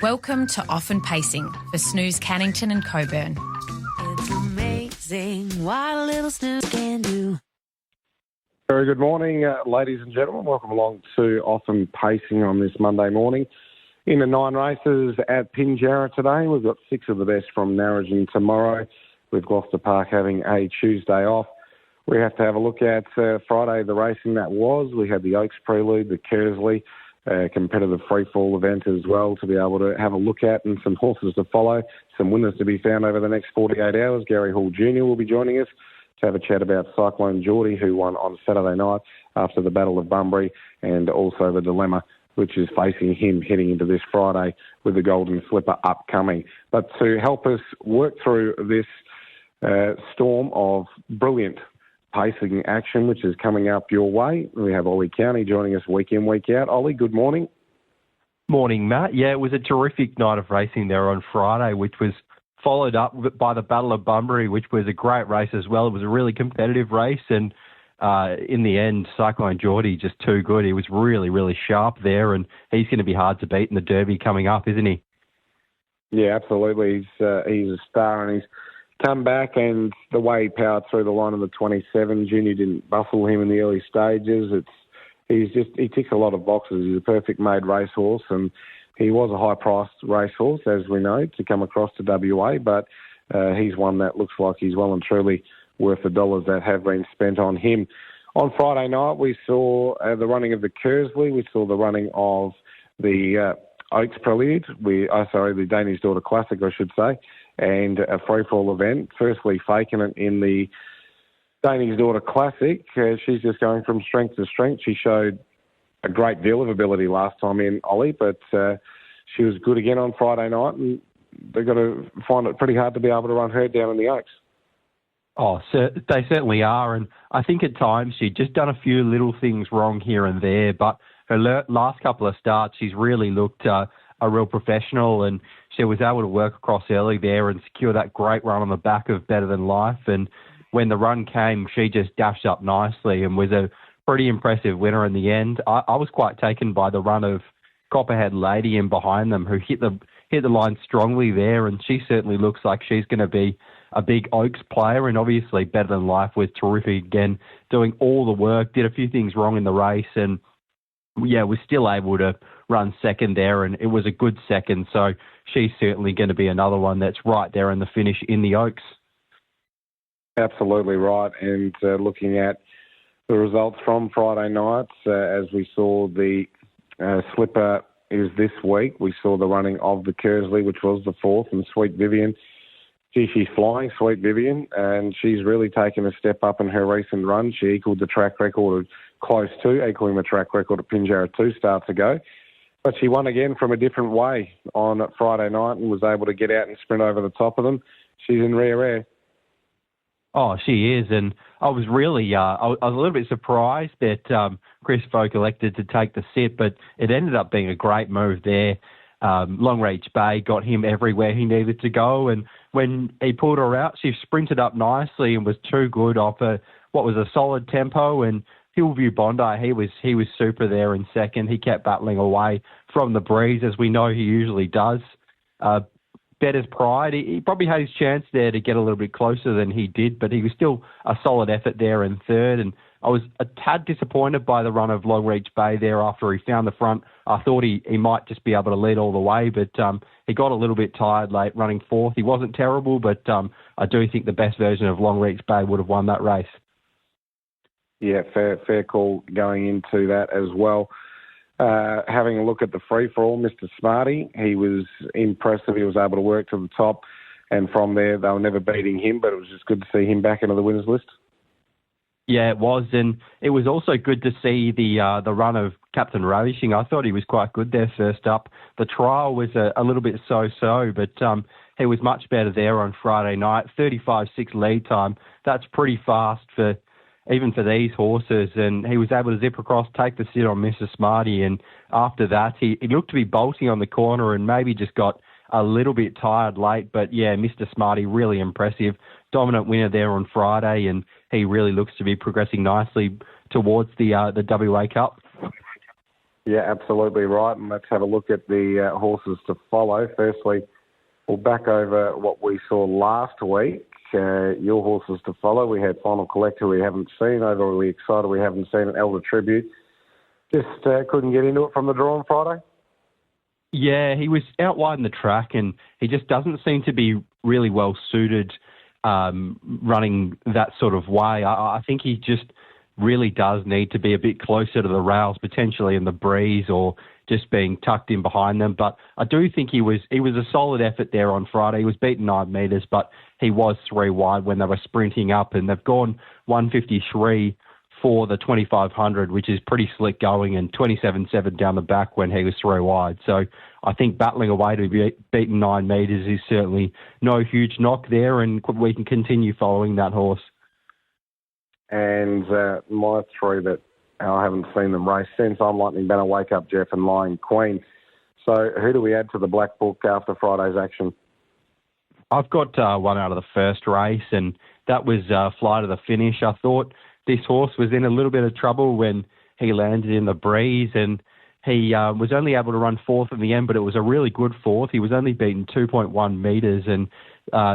Welcome to Often Pacing for Snooze Cannington and Coburn. It's amazing what a little snooze can do. Very good morning, ladies and gentlemen. Welcome along to Often Pacing on this Monday morning. In the 9 races at Pinjarra today, we've got 6 of the best from Narrogin tomorrow, with Gloucester Park having a Tuesday off. We have to have a look at Friday, the racing that was. We had the Oaks Prelude, the Kersley, competitive free-fall event as well to be able to have a look at, and some horses to follow, some winners to be found over the next 48 hours. Gary Hall Jnr will be joining us to have a chat about Cyclone Geordie, who won on Saturday night after the Battle of Bunbury, and also the dilemma which is facing him heading into this Friday with the Golden Slipper upcoming. But to help us work through this storm of brilliant pacing action, which is coming up your way, we have Oli County joining us week in, week out. Oli, good morning. Morning, Matt. Yeah, it was a terrific night of racing there on Friday, which was followed up by the Battle of Bunbury, which was a great race as well. It was a really competitive race, and in the end, Cyclone Geordie just too good. He was really, really sharp there, and he's going to be hard to beat in the Derby coming up, isn't he? Yeah, absolutely. He's a star, and he's come back, and the way he powered through the line of the 27, Junior didn't bustle him in the early stages. He ticks a lot of boxes. He's a perfect made racehorse, and he was a high-priced racehorse, as we know, to come across to WA, but he's one that looks like he's well and truly worth the dollars that have been spent on him. On Friday night, we saw the running of the Kersley. We saw the running of the Oaks Prelude, the Danish Daughter Classic, I should say, and a free-fall event. Firstly, faking it in the Danish Daughter Classic. She's just going from strength to strength. She showed a great deal of ability last time in, Ollie, but she was good again on Friday night, and they've got to find it pretty hard to be able to run her down in the Oaks. Oh, so they certainly are, and I think at times she'd just done a few little things wrong here and there, but her last couple of starts, she's really looked a real professional, and she was able to work across early there and secure that great run on the back of Better Than Life. And when the run came, she just dashed up nicely and was a pretty impressive winner in the end. I was quite taken by the run of Copperhead Lady in behind them, who hit the line strongly there, and she certainly looks like she's going to be a big Oaks player. And obviously Better Than Life was terrific again, doing all the work, did a few things wrong in the race, and yeah, was still able to run second there, and it was a good second. So she's certainly going to be another one that's right there in the finish in the Oaks. Absolutely right. And looking at the results from Friday night, as we saw the slipper is this week, we saw the running of the Kersley, which was the 4th, and Sweet Vivian. She's flying, Sweet Vivian, and she's really taken a step up in her recent run. She equalled the track record, close to equalling the track record at Pinjarra 2 starts ago. But she won again from a different way on Friday night and was able to get out and sprint over the top of them. She's in rare air. Oh, she is, and I was really, I was a little bit surprised that Chris Folk elected to take the sit, but it ended up being a great move there. Longreach Bay got him everywhere he needed to go, and when he pulled her out, she sprinted up nicely and was too good off what was a solid tempo. And Hillview Bondi, he was super there in second. He kept battling away from the breeze, as we know he usually does. Better's Pride, he probably had his chance there to get a little bit closer than he did, but he was still a solid effort there in third. And I was a tad disappointed by the run of Longreach Bay there after he found the front. I thought he might just be able to lead all the way, but he got a little bit tired late running 4th. He wasn't terrible, but I do think the best version of Longreach Bay would have won that race. Yeah, fair call going into that as well. Having a look at the free-for-all, Mr. Smarty, he was impressive. He was able to work to the top, and from there they were never beating him, but it was just good to see him back into the winners list. Yeah, it was, and it was also good to see the run of Captain Ravishing. I thought he was quite good there first up. The trial was a little bit so-so, but he was much better there on Friday night. 35.6 lead time. That's pretty fast even for these horses, and he was able to zip across, take the sit on Mr. Smarty, and after that, he looked to be bolting on the corner and maybe just got a little bit tired late, but yeah, Mr. Smarty, really impressive. Dominant winner there on Friday, and he really looks to be progressing nicely towards the WA Cup. Yeah, absolutely right. And let's have a look at the horses to follow. Firstly, we'll back over what we saw last week. Your horses to follow. We had Final Collect, who we haven't seen. Overly excited we haven't seen an Elder Tribute. Just couldn't get into it from the draw on Friday. Yeah, he was out wide in the track, and he just doesn't seem to be really well suited running that sort of way. I think he just really does need to be a bit closer to the rails, potentially in the breeze or just being tucked in behind them. But I do think he was a solid effort there on Friday. He was beaten 9 metres, but he was 3 wide when they were sprinting up, and they've gone 153 for the 2500, which is pretty slick going, and 27.7 down the back when he was 3 wide. So I think battling away to be beaten 9 metres is certainly no huge knock there, and we can continue following that horse. And my 3 that I haven't seen them race since, I'm Lightning Banner, Wake Up Jeff and Lion Queen. So who do we add to the black book after Friday's action? I've got one out of the first race, and that was Fly to the Finish. I thought this horse was in a little bit of trouble when he landed in the breeze, and he was only able to run 4th in the end, but it was a really good 4th. He was only beaten 2.1 metres, and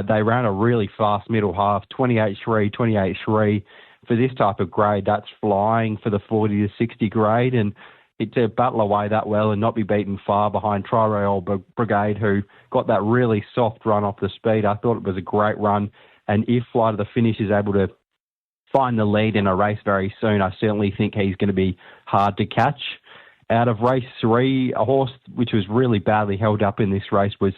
they ran a really fast middle half, 28.3, 28.3. For this type of grade, that's flying for the 40 to 60 grade, and to battle away that well and not be beaten far behind Tri-Royal Brigade, who got that really soft run off the speed. I thought it was a great run, and if Fly to the Finish is able to find the lead in a race very soon, I certainly think he's going to be hard to catch. Out of race 3, a horse which was really badly held up in this race was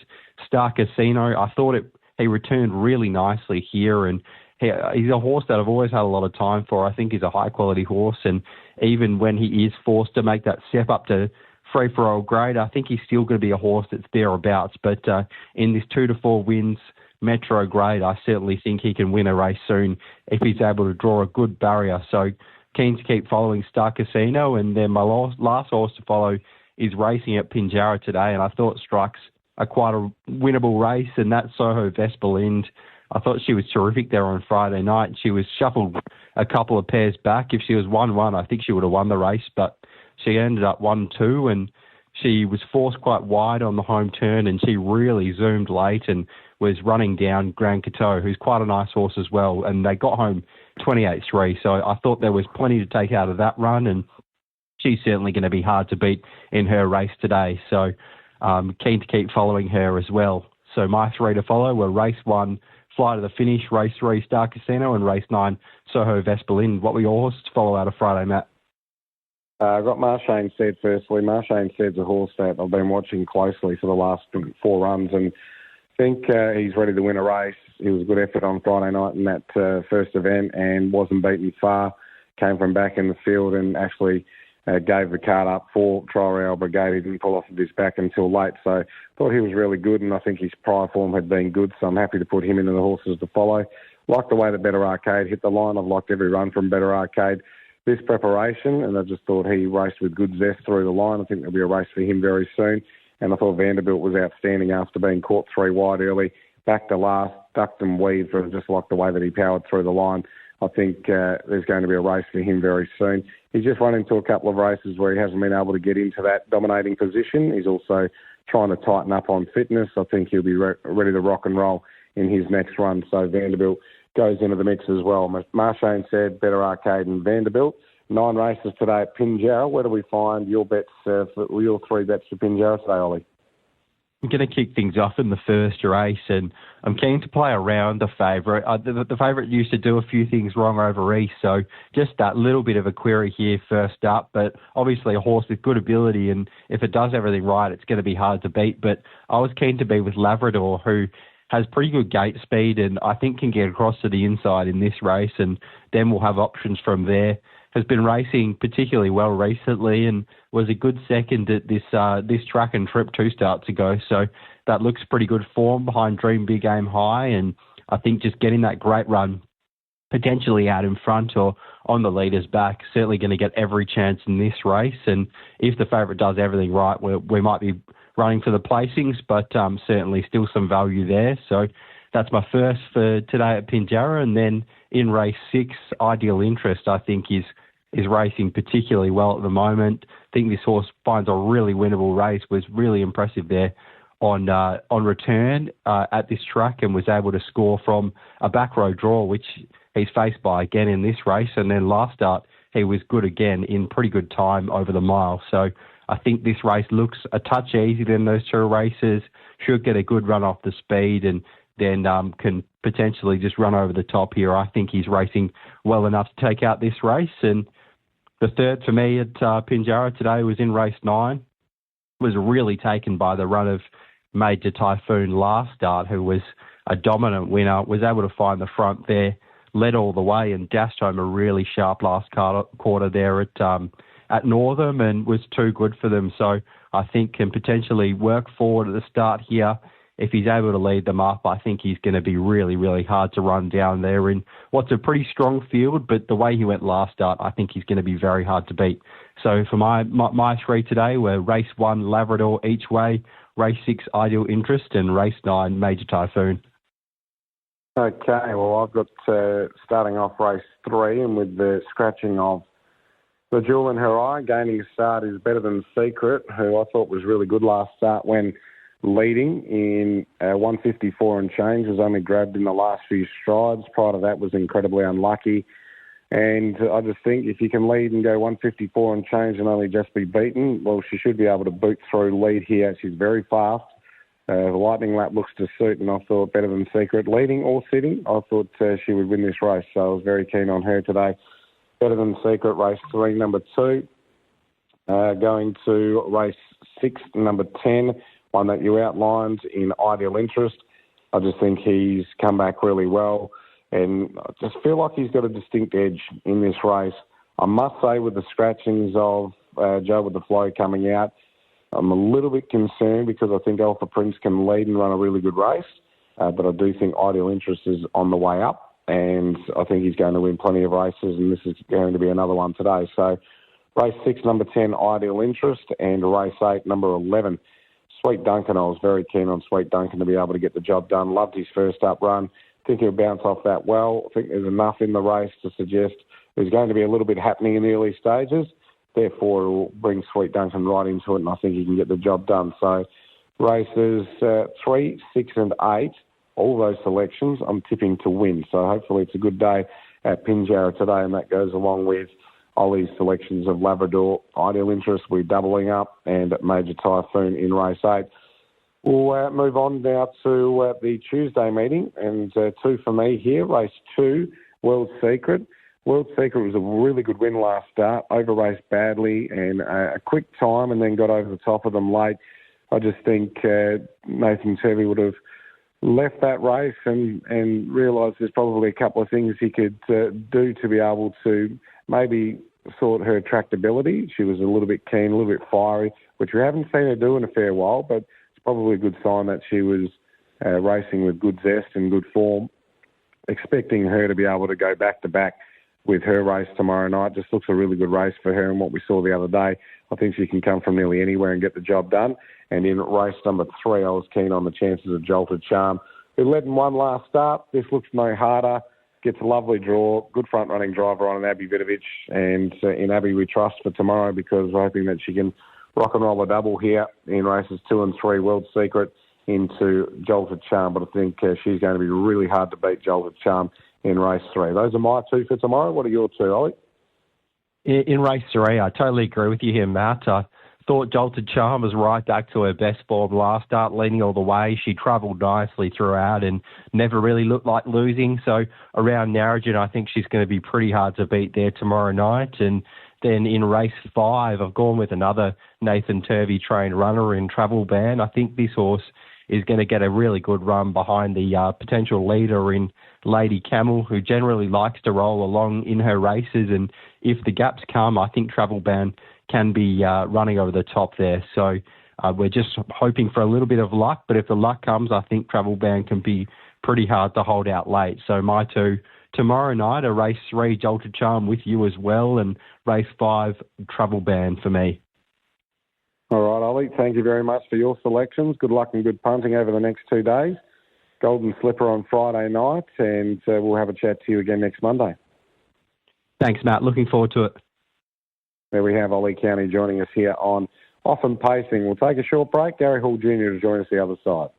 Star Casino. I thought he returned really nicely here, and he's a horse that I've always had a lot of time for. I think he's a high-quality horse, and even when he is forced to make that step up to free-for-all grade, I think he's still going to be a horse that's thereabouts. But in this 2 to 4 wins Metro grade, I certainly think he can win a race soon if he's able to draw a good barrier. So keen to keep following Star Casino. And then my last horse to follow is racing at Pinjarra today, and I thought strikes quite a winnable race, and that's Soho Vespalind. I thought she was terrific there on Friday night. She was shuffled a couple of pairs back. If she was 1-1, I think she would have won the race, but she ended up 1-2, and she was forced quite wide on the home turn, and she really zoomed late and was running down Grand Coteau, who's quite a nice horse as well, and they got home 28.3. So I thought there was plenty to take out of that run, and she's certainly going to be hard to beat in her race today. So keen to keep following her as well. So my 3 to follow were race 1, Fly to the Finish, race 3, Star Casino, and race 9, Soho Vespalind. What were your horses to follow out of Friday, Matt? I've got Marshane Said firstly. Marshane Said's a horse that I've been watching closely for the last 4 runs, and think he's ready to win a race. He was a good effort on Friday night in that first event and wasn't beaten far. Came from back in the field and actually gave the card up for Tri-Royal Brigade. He didn't pull off of his back until late, so thought he was really good, and I think his prior form had been good, so I'm happy to put him into the horses to follow. Like the way that Better Arcade hit the line. I've liked every run from Better Arcade this preparation, and I just thought he raced with good zest through the line. I think there'll be a race for him very soon. And I thought Vanderbilt was outstanding after being caught 3 wide early, back to last, ducked and weaved, and just like the way that he powered through the line. I think there's going to be a race for him very soon. He's just run into a couple of races where he hasn't been able to get into that dominating position. He's also trying to tighten up on fitness. I think he'll be ready to rock and roll in his next run. So Vanderbilt goes into the mix as well. Marshane Said, Better Arcade and Vanderbilt. 9 races today at Pinjarra. Where do we find your bets, your 3 bets for Pinjarra today, Ollie? I'm going to kick things off in the first race, and I'm keen to play around the favourite. The favourite used to do a few things wrong over East, so just that little bit of a query here first up. But obviously a horse with good ability, and if it does everything right, it's going to be hard to beat. But I was keen to be with Labrador, who has pretty good gate speed and I think can get across to the inside in this race, and then we'll have options from there. Has been racing particularly well recently and was a good second at this track and trip 2 starts ago. So that looks pretty good form behind Dream Big Aim High, and I think just getting that great run potentially out in front or on the leader's back, certainly going to get every chance in this race. And if the favourite does everything right, we might be running for the placings, but certainly still some value there. So that's my first for today at Pinjarra. And then in race 6, Ideal Interest, I think is racing particularly well at the moment. think this horse finds a really winnable race, was really impressive there on return at this track and was able to score from a back row draw, which he's faced by again in this race. And then last start, he was good again in pretty good time over the mile. So I think this race looks a touch easier than those two races, should get a good run off the speed and then can potentially just run over the top here. I think he's racing well enough to take out this race. And the third for me at Pinjarra today was in race 9. Was really taken by the run of Major Typhoon last start, who was a dominant winner, was able to find the front there, led all the way and dashed home a really sharp last quarter there at Northam and was too good for them. So I think can potentially work forward at the start here. If he's able to lead them up, I think he's going to be really, really hard to run down there in what's a pretty strong field, but the way he went last start, I think he's going to be very hard to beat. So for my three today were race 1, Labrador each way, race 6, Ideal Interest, and race 9, Major Typhoon. Okay, well, I've got starting off race 3, and with the scratching of the Jewel in Her Eye, gaining a start is Better Than Secret, who I thought was really good last start when leading in 154 and change, was only grabbed in the last few strides. Prior to that was incredibly unlucky. And I just think if you can lead and go 154 and change and only just be beaten, well, she should be able to boot through lead here. She's very fast. The lightning lap looks to suit, and I thought Better Than Secret, leading or sitting, I thought she would win this race. So I was very keen on her today. Better Than Secret, race 3, number 2. Going to race 6, number 10, one that you outlined in Ideal Interest. I just think he's come back really well, and I just feel like he's got a distinct edge in this race. I must say, with the scratchings of Joe with the Flow coming out, I'm a little bit concerned because I think Alpha Prince can lead and run a really good race, but I do think Ideal Interest is on the way up, and I think he's going to win plenty of races, and this is going to be another one today. So race 6, number 10, Ideal Interest, and race 8, number 11, Sweet Duncan. I was very keen on Sweet Duncan to be able to get the job done. Loved his first up run. Think he'll bounce off that well. I think there's enough in the race to suggest there's going to be a little bit happening in the early stages. Therefore, it will bring Sweet Duncan right into it, and I think he can get the job done. So races 3, 6 and 8, all those selections, I'm tipping to win. So hopefully it's a good day at Pinjarra today, and that goes along with Oli's selections of Labrador, Ideal Interest, we're doubling up, and Major Typhoon in race 8. We'll move on now to the Tuesday meeting, and 2 for me here. Race 2, World Secret. World Secret was a really good win last start, over-raced badly and a quick time, and then got over the top of them late. I just think Nathan Turvey would have left that race and realised there's probably a couple of things he could do to be able to maybe sort her tractability. She was a little bit keen, a little bit fiery, which we haven't seen her do in a fair while, but it's probably a good sign that she was racing with good zest and good form. Expecting her to be able to go back-to-back with her race tomorrow night. Just looks a really good race for her, and what we saw the other day, I think she can come from nearly anywhere and get the job done. And in race number 3, I was keen on the chances of Jolted Charm, who led and won last start. This looks no harder. Gets a lovely draw, good front-running driver on Abby Vidovich, and in Abby we trust for tomorrow because we're hoping that she can rock and roll a double here in races 2 and 3, World Secret into Jolted Charm, but I think she's going to be really hard to beat Jolted Charm in race 3. Those are my 2 for tomorrow. What are your 2, Ollie? In race 3, I totally agree with you here, Matt. I thought Jolted Charm was right back to her best form last start, leading all the way. She travelled nicely throughout and never really looked like losing. So around Narrogin, I think she's going to be pretty hard to beat there tomorrow night. And then in race 5, I've gone with another Nathan Turvey trained runner in Travel Ban. I think this horse is going to get a really good run behind the potential leader in Lady Camel, who generally likes to roll along in her races. And if the gaps come, I think Travel Ban can be running over the top there. So we're just hoping for a little bit of luck, but if the luck comes, I think Travel Ban can be pretty hard to hold out late. So my 2 tomorrow night are race 3, Jolted Charm with you as well, and race 5, Travel Ban for me. All right, Ollie, thank you very much for your selections. Good luck and good punting over the next 2 days. Golden Slipper on Friday night, and we'll have a chat to you again next Monday. Thanks, Matt. Looking forward to it. There we have Oli County joining us here on Often Pacing. We'll take a short break. Gary Hall Jnr. to join us the other side.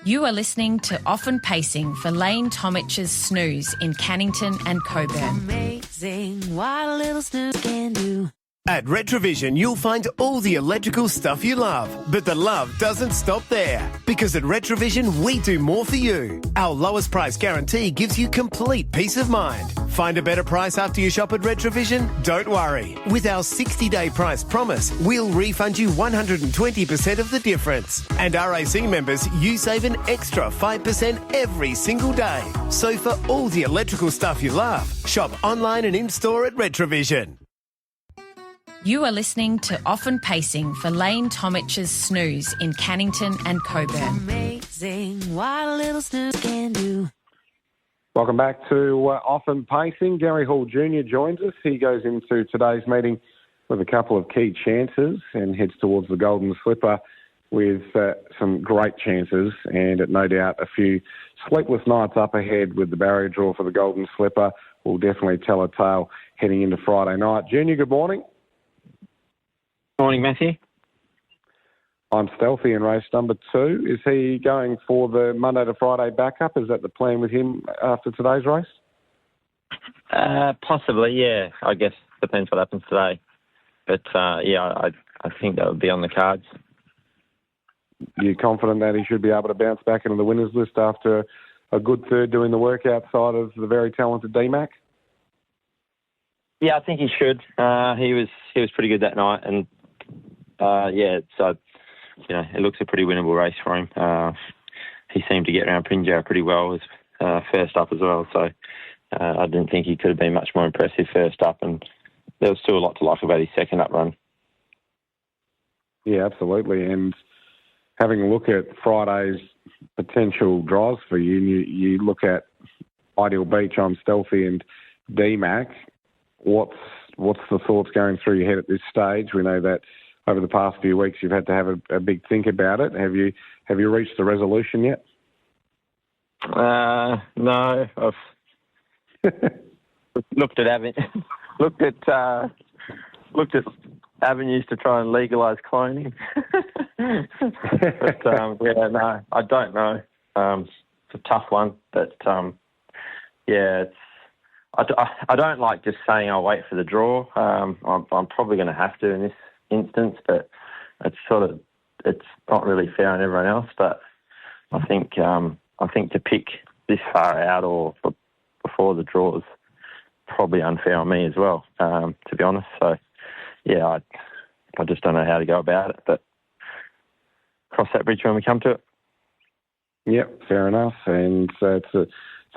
You are listening to Often Pacing for Lane Tomich's Snooze in Cannington and Coburn. Amazing what a little snooze can do. At Retrovision, you'll find all the electrical stuff you love. But the love doesn't stop there. Because at Retrovision, we do more for you. Our lowest price guarantee gives you complete peace of mind. Find a better price after you shop at Retrovision? Don't worry. With our 60-day price promise, we'll refund you 120% of the difference. And RAC members, you save an extra 5% every single day. So for all the electrical stuff you love, shop online and in-store at Retrovision. You are listening to Often Pacing for Lane Tomich's Snooze in Cannington and Coburn. Amazing what a little snooze can do. Welcome back to Often Pacing. Gary Hall Jr. joins us. He goes into today's meeting with a couple of key chances and heads towards the Golden Slipper with some great chances and no doubt a few sleepless nights up ahead with the barrier draw for the Golden Slipper. Will definitely tell a tale heading into Friday night. Junior, good morning. Morning, Matthew. I'm Stealthy in race number 2. Is he going for the Monday to Friday backup? Is that the plan with him after today's race? Possibly, yeah. I guess depends what happens today. But, I think that would be on the cards. You're confident that he should be able to bounce back into the winners list after a good third doing the work outside of the very talented D-Mac? Yeah, I think he should. He was pretty good that night, and it looks a pretty winnable race for him. He seemed to get around Pinjarra pretty well as first up as well, so I didn't think he could have been much more impressive first up, and there was still a lot to like about his second up run. Yeah, absolutely. And having a look at Friday's potential drives for you, and you look at Ideal Beach, I'm Stealthy, and D-Mac. What's the thoughts going through your head at this stage? We know that over the past few weeks you've had to have a big think about it. Have you reached a resolution yet? No, I've looked at avenues to try and legalise cloning. But no, I don't know. It's a tough one, but it's. I don't like just saying I'll wait for the draw. I'm probably going to have to in this instance, but it's not really fair on everyone else. But I think to pick this far out or before the draw is probably unfair on me as well, to be honest. So yeah, I just don't know how to go about it. But cross that bridge when we come to it. Yep, fair enough. And it's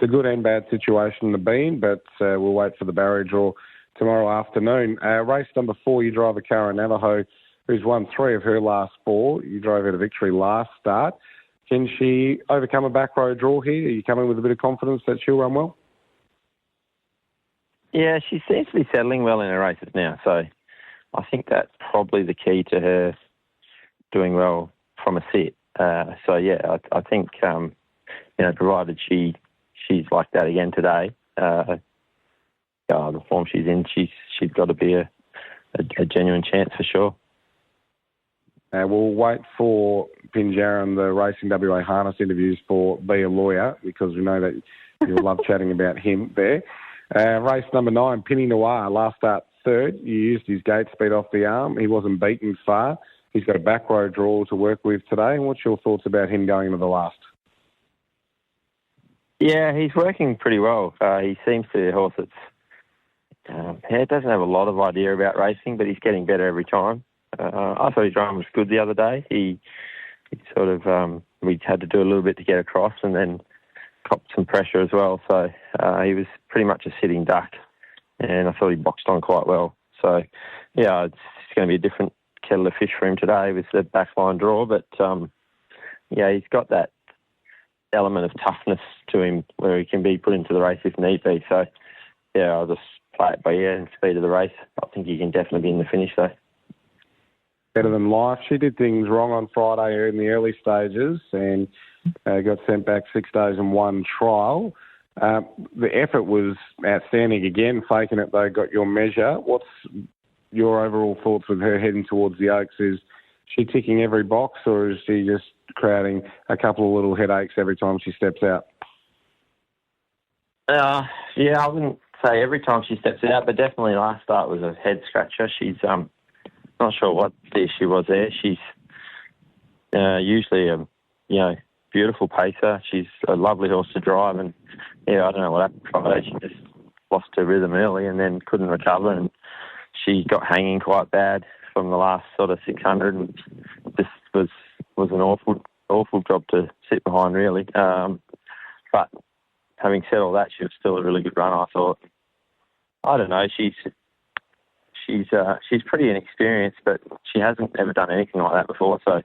a good and bad situation to be in, but we'll wait for the barrier draw tomorrow afternoon. Race number 4, you drive a Cara Navajo, who's won 3 of her last 4. You drove her to victory last start. Can she overcome a back row draw here? Are you coming with a bit of confidence that she'll run well? Yeah, she seems to be settling well in her races now, so I think that's probably the key to her doing well from a set. I think, provided she's like that again today, the form she's in, she's got to be a genuine chance for sure. We'll wait for Pinjarra and the Racing WA harness interviews for Be a Lawyer, because we know that you'll love chatting about him there. Race number 9, Pinny Noir, last start 3rd. You used his gate speed off the arm. He wasn't beaten far. He's got a back row draw to work with today. And what's your thoughts about him going into the last? Yeah, he's working pretty well. He seems to be a horse that doesn't have a lot of idea about racing, but he's getting better every time. I thought his run was good the other day. He sort of, we had to do a little bit to get across and then copped some pressure as well. So he was pretty much a sitting duck, and I thought he boxed on quite well. So, yeah, it's going to be a different kettle of fish for him today with the backline draw, but, he's got that element of toughness to him where he can be put into the race if need be. So, yeah, I'll just play it by ear and speed of the race. I think he can definitely be in the finish, though. Better than life. She did things wrong on Friday in the early stages and got sent back 6 days and 1 trial. The effort was outstanding again. Faking it, though, got your measure. What's your overall thoughts with her heading towards the Oaks? Is she ticking every box, or is she just crowding a couple of little headaches every time she steps out? Yeah, I wouldn't say every time she steps out, but definitely last start was a head scratcher. She's not sure what the issue was there. She's usually a beautiful pacer. She's a lovely horse to drive, and I don't know what happened Friday. She just lost her rhythm early and then couldn't recover, and she got hanging quite bad from the last sort of 600, and this was an awful job to sit behind, really. But having said all that, she was still a really good runner, I thought. I don't know. She's pretty inexperienced, but she hasn't ever done anything like that before. So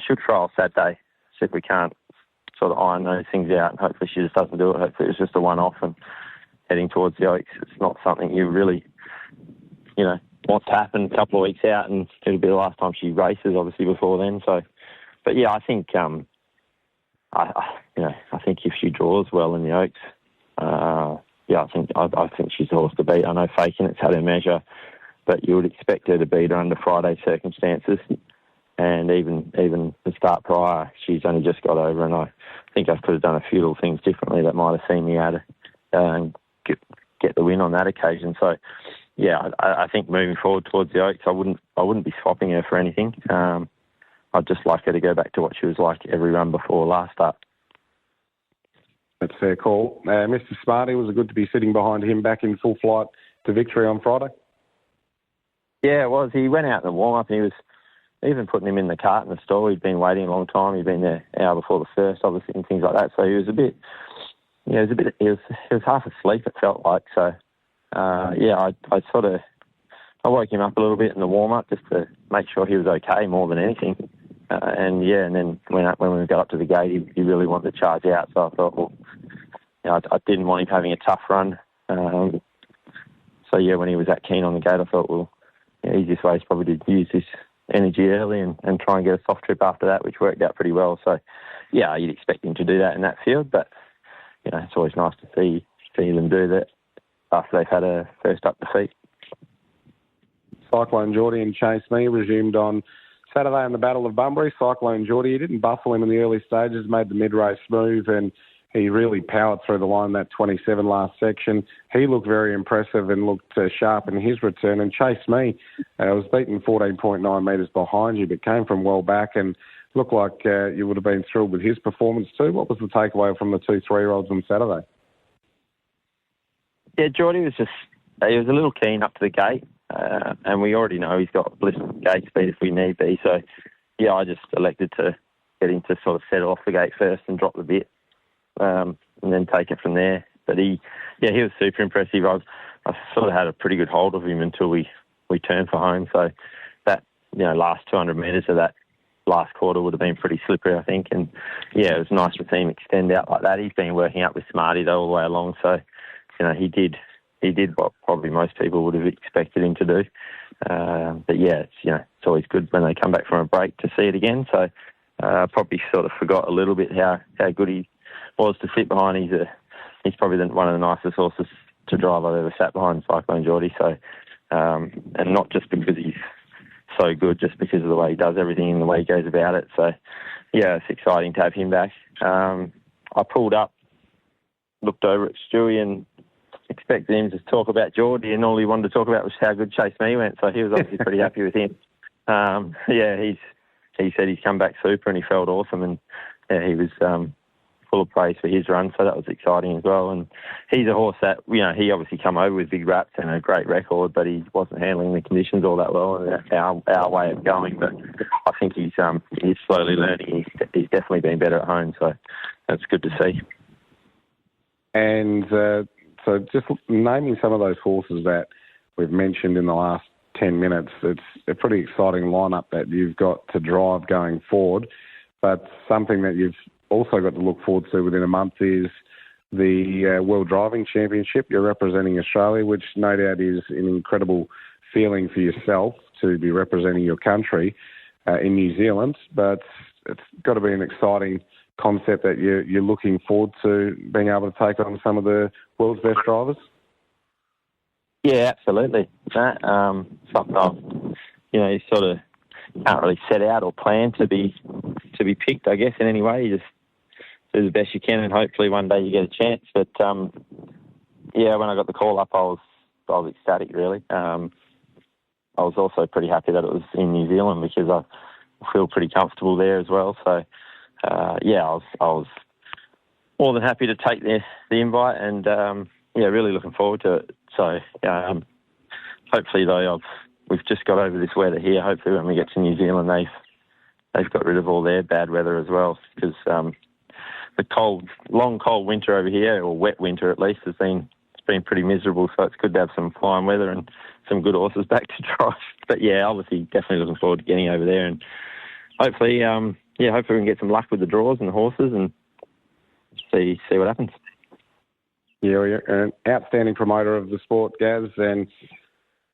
she'll trial Saturday, see if we can't sort of iron those things out. And hopefully she just doesn't do it. Hopefully it's just a one-off and heading towards the Oaks. It's not something you really, want to happen a couple of weeks out, and it'll be the last time she races, obviously, before then. So, but yeah, I think I think if she draws well in the Oaks, I think she's the horse to beat. I know Faking it's had her measure, but you would expect her to beat her under Friday's circumstances. And even the start prior, she's only just got over, and I think I could have done a few little things differently that might have seen me out and get the win on that occasion. So, yeah, I think moving forward towards the Oaks, I wouldn't be swapping her for anything. I'd just like her to go back to what she was like every run before last start. That's a fair call. Mr. Smarty, was it good to be sitting behind him back in full flight to victory on Friday? Yeah, it was. He went out in the warm-up and he was even putting him in the cart in the stall. He'd been waiting a long time. He'd been there an hour before the first, obviously, and things like that. So he was he was half asleep, it felt like. So, I woke him up a little bit in the warm-up just to make sure he was okay more than anything. And then when we got up to the gate, he really wanted to charge out. So I thought, I didn't want him having a tough run. When he was that keen on the gate, I thought, the easiest way is probably to use his energy early and try and get a soft trip after that, which worked out pretty well. So, yeah, you'd expect him to do that in that field, but, it's always nice to see them do that after they've had a first up defeat. Cyclone Geordie and Chase Me resumed on Saturday in the Battle of Bunbury. Cyclone Geordie, he didn't bustle him in the early stages, made the mid-race smooth, and he really powered through the line, that 27 last section. He looked very impressive and looked sharp in his return. And Chase Me was beaten 14.9 metres behind you, but came from well back and looked like you would have been thrilled with his performance too. What was the takeaway from the 2 3-year-olds on Saturday? Yeah, Geordie was he was a little keen up to the gate. And we already know he's got blistering gate speed if we need be. So, yeah, I just elected to get him to sort of settle off the gate first and drop the bit and then take it from there. But he was super impressive. I sort of had a pretty good hold of him until we turned for home. So that, last 200 metres of that last quarter would have been pretty slippery, I think. And, yeah, it was nice to see him extend out like that. He's been working up with Smarty, though, all the way along. So, he did what probably most people would have expected him to do. But yeah, it's always good when they come back from a break to see it again. So probably sort of forgot a little bit how good he was to sit behind. He's probably one of the nicest horses to drive I've ever sat behind, Cyclone Geordie. So, and not just because he's so good, just because of the way he does everything and the way he goes about it. So yeah, it's exciting to have him back. I pulled up, looked over at Stewie and expected him to talk about Geordie, and all he wanted to talk about was how good Chase Me went. So he was obviously pretty happy with him. He said he's come back super and he felt awesome, and he was full of praise for his run. So that was exciting as well. And he's a horse that he obviously come over with big raps and a great record, but he wasn't handling the conditions all that well. And that's our way of going. But I think he's slowly learning. He's definitely been better at home. So that's good to see. And so just naming some of those horses that we've mentioned in the last 10 minutes, it's a pretty exciting lineup that you've got to drive going forward. But something that you've also got to look forward to within a month is the World Driving Championship. You're representing Australia, which no doubt is an incredible feeling for yourself to be representing your country in New Zealand. But it's got to be an exciting concept that you're looking forward to being able to take on some of the world's best drivers? Yeah, absolutely. That something I've, you sort of can't really set out or plan to be picked, I guess, in any way. You just do the best you can, and hopefully one day you get a chance. But when I got the call up, I was ecstatic, really. I was also pretty happy that it was in New Zealand because I feel pretty comfortable there as well. So I was more than happy to take the invite, and really looking forward to it. So hopefully, though, we've just got over this weather here. Hopefully, when we get to New Zealand, they've got rid of all their bad weather as well, because the long cold winter over here, or wet winter at least, it's been pretty miserable. So it's good to have some fine weather and some good horses back to drive. But obviously, definitely looking forward to getting over there, and hopefully, hopefully we can get some luck with the draws and the horses and see what happens. Yeah, you're an outstanding promoter of the sport, Gaz, and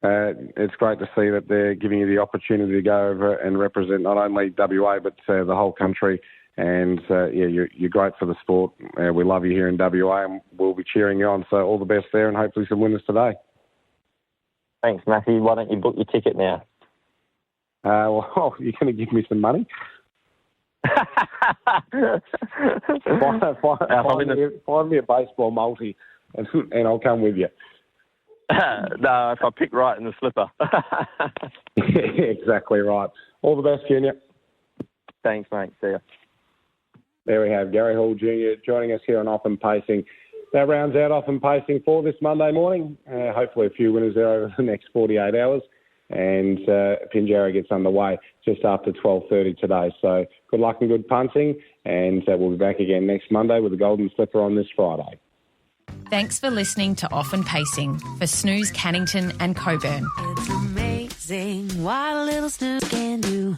it's great to see that they're giving you the opportunity to go over and represent not only WA but the whole country. And you're great for the sport. We love you here in WA, and we'll be cheering you on. So all the best there, and hopefully some winners today. Thanks, Matthew. Why don't you book your ticket now? You're going to give me some money? Find me a baseball multi, and I'll come with you. No, if I pick right in the slipper. Exactly right. All the best, Junior. Thanks, mate. See ya. There we have Gary Hall Jr. joining us here on Off and Pacing. That rounds out Off and Pacing for this Monday morning. Hopefully a few winners there over the next 48 hours. And Pinjarra gets underway just after 12:30 today. So good luck and good punting. And we'll be back again next Monday with the Golden Slipper on this Friday. Thanks for listening to Off and Pacing for Snooze Cannington and Coburn. It's amazing what a little snooze can do.